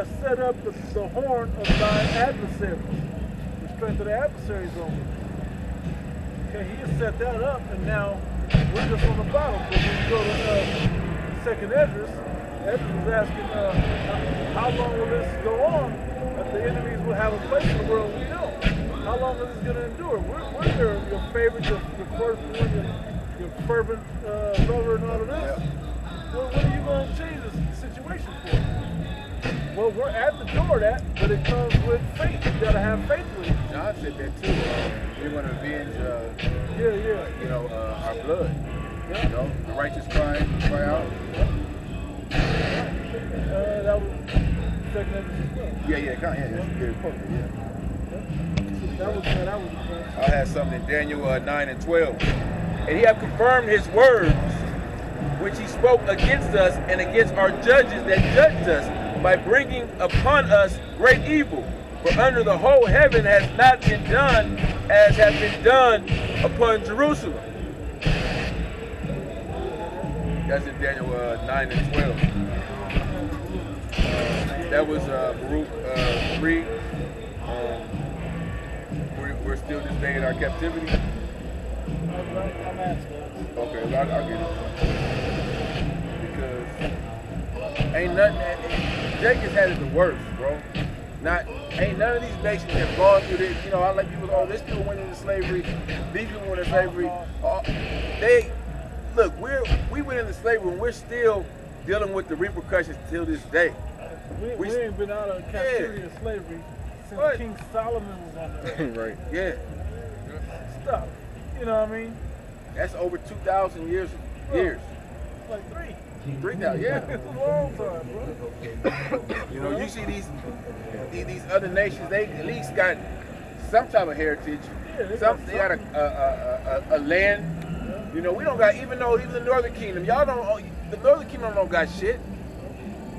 has set up the horn of thine adversaries, the strength of the adversaries over us. Okay, he has set that up, and now we're just on the bottom. But when you go to second Esdras was asking, how long will this go on? That the enemies will have a place in the world we don't. How long is this going to endure? We're your favorite, your first one, your fervent lover and all of this. Well, what are you going to change this situation for? Well, we're at the door of that, but it comes with faith. You got to have faith with it. John said that too. We want to avenge, our blood. Yeah. You know, the righteous cry out. That was second Esdras as well. Yeah, that's very important. That was the point. I had something in Daniel 9 and 12. And he hath confirmed his words, which he spoke against us and against our judges that judged us, by bringing upon us great evil. For under the whole heaven has not been done as hath been done upon Jerusalem. That's in Daniel 9 and 12. That was Baruch 3. We're still this day in our captivity. I'm asking. Okay, I'll get it. Because ain't nothing. Jacob's had it the worst, bro. Ain't none of these nations have gone through this. You know, I like people. Oh, this people went into slavery. These people went into slavery. We went into slavery, and we're still dealing with the repercussions till this day. We ain't been out of captivity and slavery since King Solomon was on the earth. Right. Yeah. Stop. You know what I mean? That's over 2,000 years. Like 3. 3,000. Yeah. It's a long time, bro. You know, you see these other nations. They at least got some type of heritage. Yeah, they got a land. You know, we don't got even the Northern Kingdom. The Northern Kingdom don't got shit.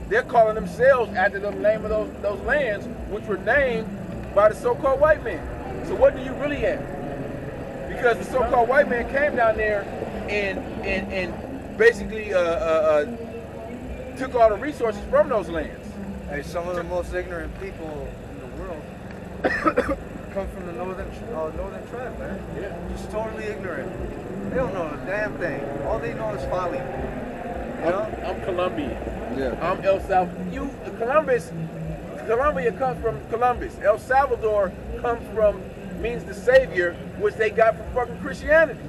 They're calling themselves after the name of those lands, which were named by the so-called white man. So what do you really have? Because the so-called white man came down there and basically took all the resources from those lands. Hey, some of the most ignorant people in the world come from the northern tribe, man. Yeah. Just totally ignorant. They don't know a damn thing. All they know is folly. You know? I'm Colombian. Yeah. I'm El Salvador. Colombia comes from Columbus. El Salvador means the savior, which they got from fucking Christianity.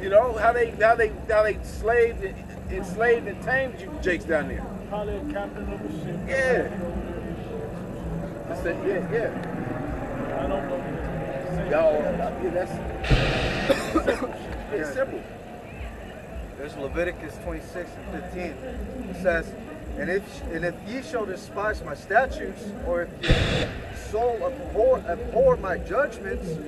You know how they enslaved and tamed you jakes down there. Probably a captain of a ship. Yeah. Yeah. I don't know. It's simple. There's Leviticus 26 and 15. It says, and if ye shall despise my statutes, or if your soul abhor my judgments,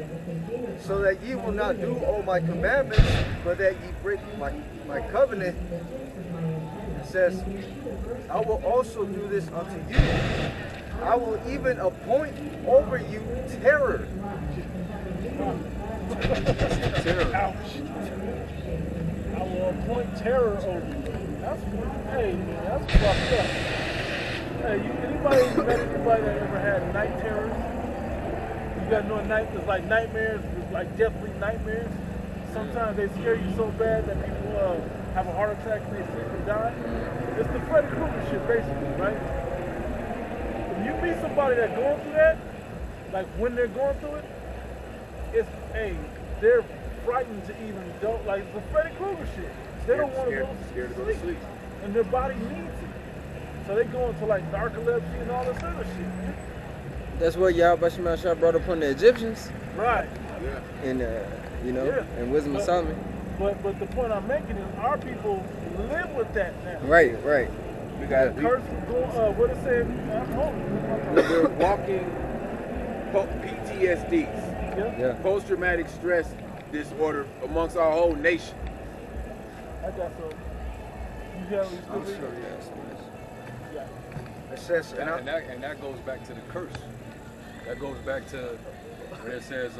so that ye will not do all my commandments, but that ye break my covenant, it says, I will also do this unto you. I will even appoint over you terror. Ouch. I will appoint terror over you. That's fucked up. Hey, anybody met anybody that ever had night terrors? You gotta know there's like nightmares, like deathly nightmares. Sometimes they scare you so bad that people have a heart attack and they sleep and die. It's the Freddy Krueger shit, basically, right? When you meet somebody that's going through that, like when they're going through it, they're frightened to even go. Like it's the Freddy Krueger shit. They don't want to go to sleep, and their body needs it. So they go into like narcolepsy and all this other shit. That's what Yahweh Shah brought upon the Egyptians. Right. Yeah. And and Wisdom of Solomon. But the point I'm making is our people live with that now. Right. We got curse what it said. We're walking PTSDs. Yeah. Post-traumatic stress disorder amongst our whole nation. I got some. You got I'm sure, yes. Yeah. It says, And that goes back to the curse. That goes back to where it says,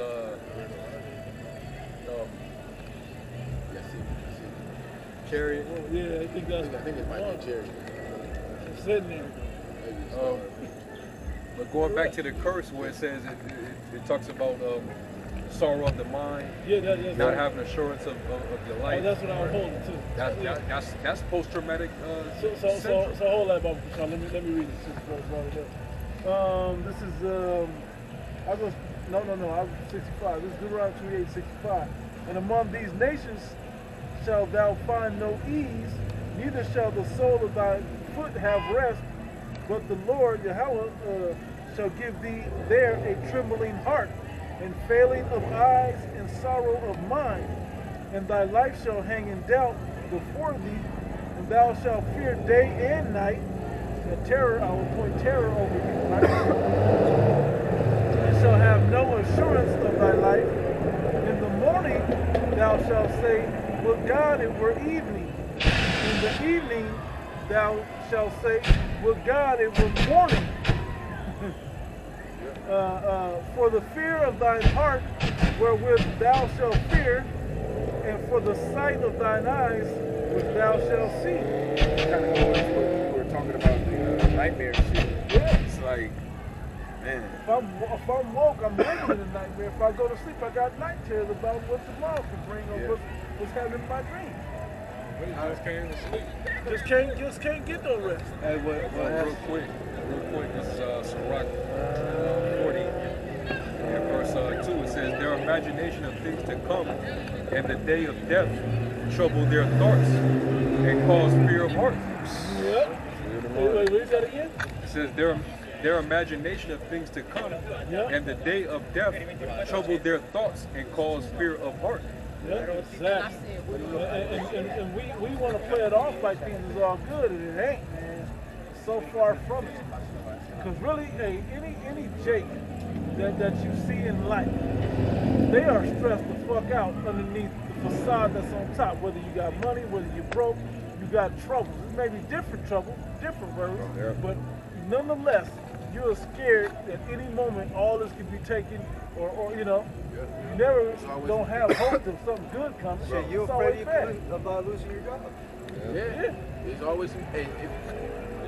chariot. Yeah, I think it's my chariot. It's sitting there. But going back to the curse where it says it talks about sorrow of the mind, that's not right. having assurance of your life. Oh, that's what I was holding too. That's post-traumatic So syndrome. hold that, Baba Prashant. Let me read this before I brought it up. This is I was I was 65. This is Deuteronomy 28:65. And among these nations shalt thou find no ease, neither shall the sole of thy foot have rest, but the Lord Yahweh shall give thee there a trembling heart, and failing of eyes, and sorrow of mind, and thy life shall hang in doubt before thee, and thou shalt fear day and night, and terror, I will point terror over you, right? And shall have no assurance of thy life. In the morning thou shalt say, would God it were evening. In the evening thou shalt say, would God it were morning. For the fear of thine heart wherewith thou shalt fear, and for the sight of thine eyes which thou shalt see. Kind of going into what we were talking about, the nightmare shit. Yeah. It's like, man. If I'm woke, I'm living in a nightmare. If I go to sleep, I got night terrors about what tomorrow can bring or what's happening in my dream. I just can't even sleep. Just can't get no rest. Hey, Real quick, this is Sirach 40, and verse 2, it says, their imagination of things to come, and the day of death trouble their thoughts, and cause fear of heart. Yep. Wait, read that again? It says, their imagination of things to come, and the day of death trouble their thoughts, and cause fear of heart. Yeah, exactly. And we want to play it off like things is all good, and it ain't, man. So far from it. Because really, hey, any Jake that you see in life, they are stressed the fuck out underneath the facade that's on top. Whether you got money, whether you broke, you got troubles. It may be different trouble, different worries, but nonetheless, you're scared at any moment all this could be taken, or you know, you never don't have hope that something good comes. Shit, you It's afraid always bad. about losing your job? Yeah. There's always some,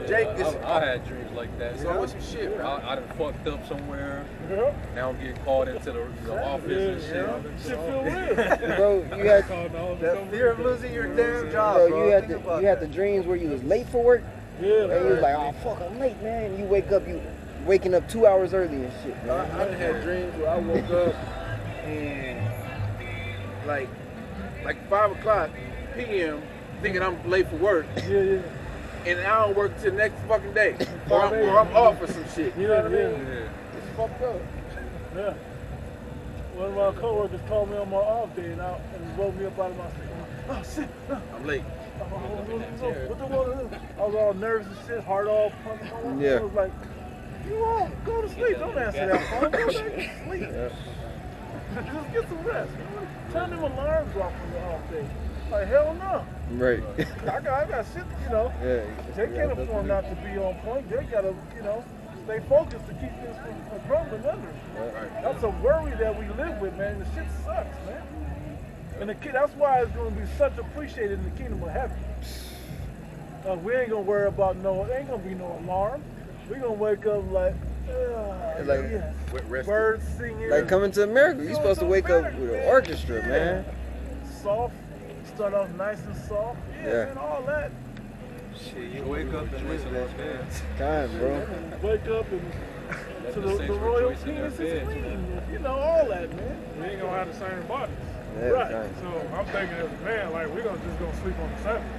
Jake, I had dreams like that. there's always some shit, bro. I done fucked up somewhere. Yeah. Now I'm getting called into the office and shit. Shit feel real. bro, you had That fear of losing your damn job, bro, bro. you had the dreams where you was late for work, Yeah. and you was like, oh fuck, I'm late, man. And you waking up 2 hours early and shit, I man. done had dreams where I woke up and like 5 o'clock p.m. thinking I'm late for work, Yeah. and I don't work till the next fucking day, or I'm off or some shit. You know what I mean? Yeah. It's fucked up. Yeah. One of my coworkers called me on my off day and woke me up out of my sleep. Oh shit! I'm late. What the hell? I was all nervous and shit, heart all pumping. Yeah. I was like, you won't go to sleep. Don't answer that phone. Go back to sleep. Just get some rest. Turn them alarms off on your off day. Like hell no. Right. I got shit. You know. Yeah. They can't afford not to be on point. They gotta, stay focused to keep this from crumbling under. That's a worry that we live with, man. The shit sucks, man. And that's why it's gonna be such appreciated in the kingdom of heaven. We ain't gonna worry about ain't gonna be no alarm. We gonna wake up like yes. Birds singing. Like coming to America, you supposed to wake up with an orchestra, man. Soft. Start off nice and soft. Yeah. And all that. Shit, you wake up and live that, man. Time, bro. Wake up and to the royal penis is clean. All that, man. We ain't gonna have the same bodies. Yeah, Right. time. So I'm thinking as a man, like we're just gonna sleep on the Sabbath.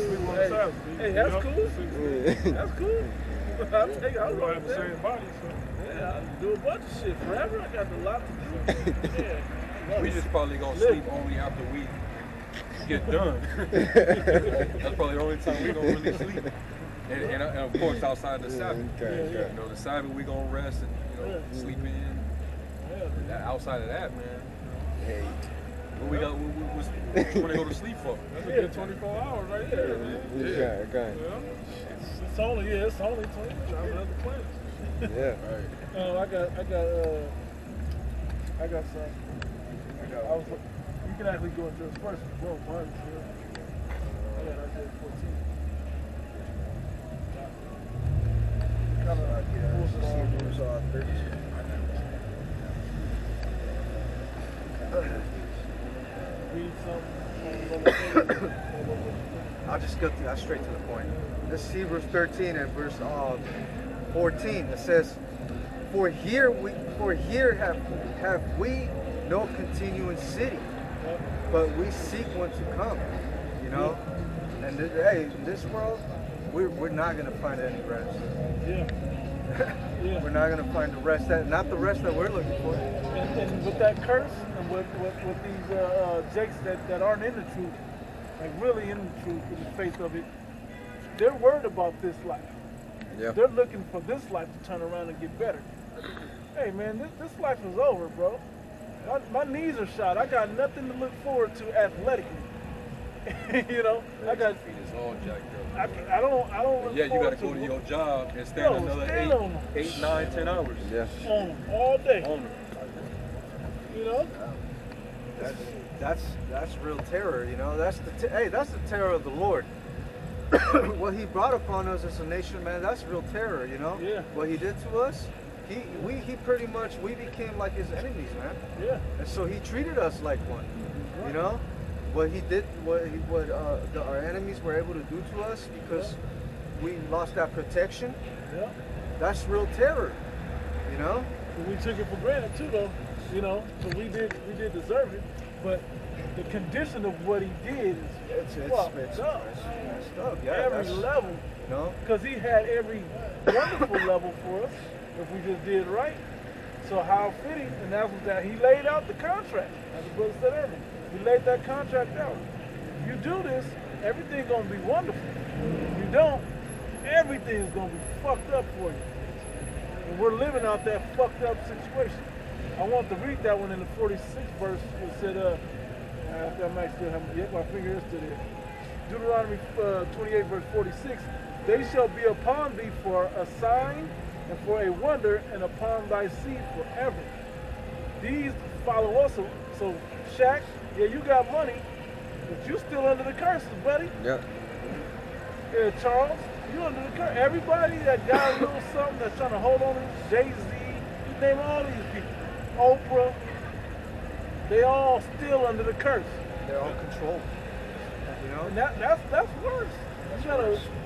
Sleep on the Sabbath. Hey, that's cool. Yeah. That's cool. I'll take it. I'll We go don't have the there. same bodies. So. Yeah, I'll do a bunch of shit forever. I got a lot to do. Yeah. We just probably gonna sleep only after we get done. That's probably the only time we gonna really sleep. And of course outside the Sabbath. Okay. The Sabbath we gonna rest and sleep in. Outside of that, man. Hey. What we got? What you wanna go to sleep for? That's a good 24 hours right there, man. Okay. It's only 20 minutes. I'm on other planets. Yeah. I got some. You can actually go into this first one. Bro, I got 14. Read something. I'll just go straight to the point. This is Hebrews 13 and verse 14. It says, "For here have we no continuing city, but we seek one to come." You know, and hey, in this world, we're not gonna find any rest. Yeah. Yeah. We're not gonna find the rest not the rest that we're looking for. And with that curse, and with these jakes that aren't in the truth, like really in the truth, in the faith of it, they're worried about this life. Yeah. They're looking for this life to turn around and get better. Hey man, this life is over, bro. My knees are shot. I got nothing to look forward to athletically. You know, I got. Feet is all jacked up. I don't. Look Yeah, you forward gotta go to your job and stand No, another stand on them. 8, 9, 10 hours. Yeah. on 'em all day. On them. You know. That's real terror, you know. That's the terror of the Lord. What He brought upon us as a nation, man. That's real terror, you know. Yeah. What He did to us, we pretty much we became like His enemies, man. Yeah. And so He treated us like one, you know. What He did, our enemies were able to do to us because we lost that protection. Yeah. That's real terror, you know. And we took it for granted too, though. You know, so we did deserve it, but the condition of what he did is fucked up. messed up. Yeah, Every that's- level, you know. because he had every wonderful level for us if we just did right. So how fitting, and that was that he laid out the contract, as the brother said earlier. He laid that contract out. If you do this, everything's gonna be wonderful. If you don't, everything's gonna be fucked up for you. And we're living out that fucked up situation. I want to read that one in the 46th verse. It said, I might still have my finger is still there. Deuteronomy 28 verse 46. They shall be upon thee for a sign and for a wonder, and upon thy seed forever. These follow us. So Shaq, yeah, you got money, but you still under the curses, buddy. Yeah. Yeah, Charles, you under the curse. Everybody that got a little something that's trying to hold on to Jay-Z, you name all these people. Oprah, they all still under the curse. They're all controlled, you know. And that's worse.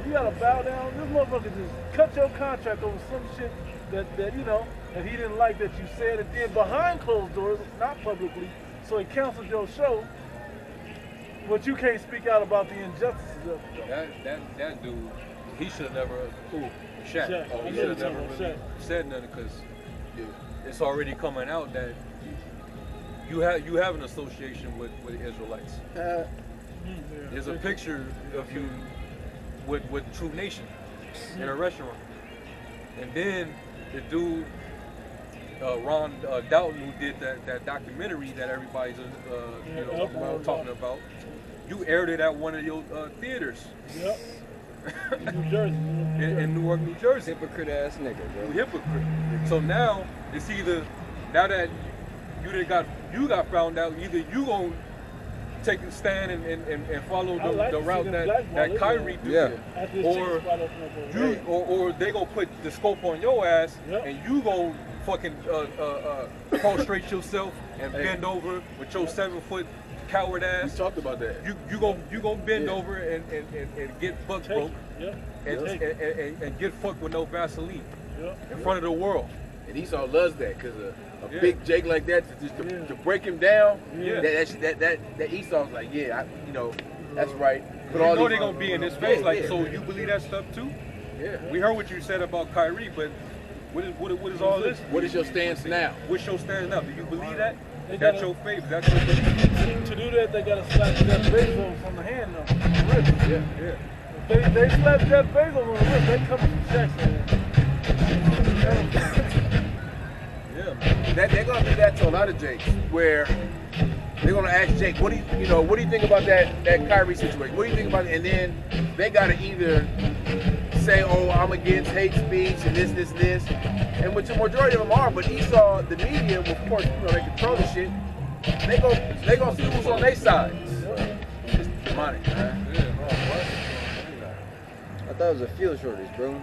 You gotta bow down. This motherfucker just cut your contract over some shit that you know that he didn't like that you said and did behind closed doors, not publicly. So he canceled your show. But you can't speak out about the injustices of it. That dude, he should have never. Shaq. Shaq. Oh, I he know should have you're never talking really about said nothing because it's already coming out that you have an association with Israelites. There's a picture of you with True Nation in a restaurant, and then the dude Ron Doughton, who did that documentary that everybody's talking about. You aired it at one of your theaters. Yep. New Jersey. In Newark, New Jersey. Hypocrite ass nigga, bro. Hypocrite. So now it's either now that you got found out, either you gonna take a stand and follow the route that Kyrie do, or they gonna put the scope on your ass, and you gonna fucking prostrate yourself and bend over with your 7-foot coward ass. We talked about that. You gonna bend over and get fucked broke, and get fucked with no Vaseline in front of the world. And Esau loves that because a big Jake like that to break him down. That Esau's like, that's right. But you know they're gonna be in his face. So you believe that stuff too? Yeah. We heard what you said about Kyrie, but what is all this? What is your stance now? What's your stance now? Do you believe that? They That's gotta- your faith. That's your belief. To do that, they gotta slap Jeff Bezos on the hand, though. On the wrist. Yeah. If they slap Jeff Bezos on the wrist, they come from Jackson. Yeah. They're gonna do that to a lot of Jakes, where they're gonna ask Jake, what do you think about that Kyrie situation? What do you think about it? And then they gotta either say, oh, I'm against hate speech and this, and which the majority of them are. But Esau, the media, of course, they control the shit. They gonna see who's on their side. It's demonic, man. I thought it was a fuel shortage, bro.